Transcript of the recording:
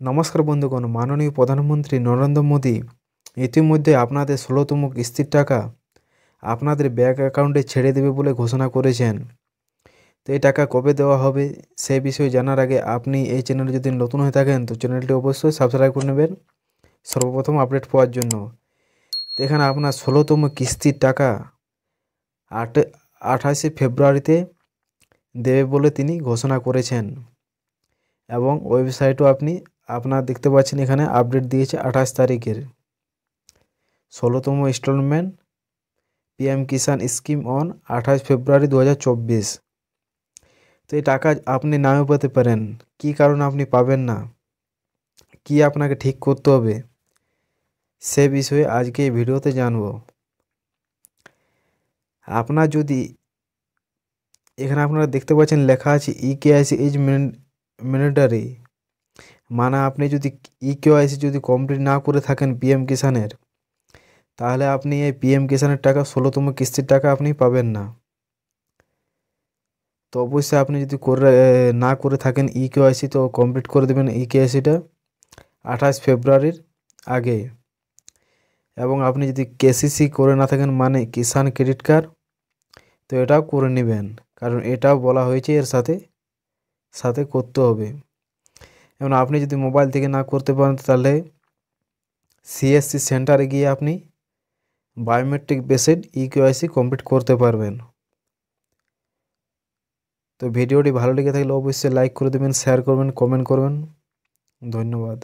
নমস্কার বন্ধুগণ, মাননীয় প্রধানমন্ত্রী নরেন্দ্র মোদী ইতিমধ্যে আপনাদের ১৬তম কিস্তির টাকা আপনাদের ব্যাঙ্ক অ্যাকাউন্টে ছেড়ে দেবে বলে ঘোষণা করেছেন। তো এই টাকা কবে দেওয়া হবে সে বিষয়ে জানার আগে আপনি এই চ্যানেলে যদি নতুন হয়ে থাকেন তো চ্যানেলটি অবশ্যই সাবস্ক্রাইব করে নেবেন সর্বপ্রথম আপডেট পাওয়ার জন্য। তো এখানে আপনার ১৬তম কিস্তির টাকা ২৮শে ফেব্রুয়ারিতে দেবে বলে তিনি ঘোষণা করেছেন এবং ওয়েবসাইটও আপনারা দেখতে পাচ্ছেন এখানে আপডেট দিয়েছে ২৮ তারিখের। ১৬তম installment PM Kisan scheme on ২৮ February ২০২৪। তো এই টাকা আপনি নাও পেতে পারেন। কী কারণে আপনি পাবেন না, কি আপনাকে ঠিক করতে হবে সে বিষয়ে আজকে এই ভিডিওতে জানব। আপনার যদি এখানে আপনারা দেখতে পাচ্ছেন লেখা আছে ইকেআইসি ইজ ম্যান্ডেটরি, মানে আপনি যদি ইকেওয়াইসি যদি কমপ্লিট না করে থাকেন পিএম কিষাণের, তাহলে আপনি এই পিএম কিষাণের টাকা ১৬তম কিস্তির টাকা আপনি পাবেন না। তো অবশ্যই আপনি যদি না করে থাকেন ইকেওয়াইসি তো কমপ্লিট করে দেবেন ইকেওয়াইসিটা ২৮ ফেব্রুয়ারির আগে। এবং আপনি যদি কেসিসি করে না থাকেন মানে কিষাণ ক্রেডিট কার্ড, তো এটাও করে নেবেন, কারণ এটাও বলা হয়েছে এর সাথে সাথে করতে হবে। এবং আপনি যদি মোবাইল থেকে না করতে পারেন তাহলে সিএসসি সেন্টারে গিয়ে আপনি বায়োমেট্রিক বেসড ইকেওয়াইসি কমপ্লিট করতে পারবেন। তো ভিডিওটি ভালো লেগে থাকলে অবশ্যই লাইক করে দেবেন, শেয়ার করবেন, কমেন্ট করবেন। ধন্যবাদ।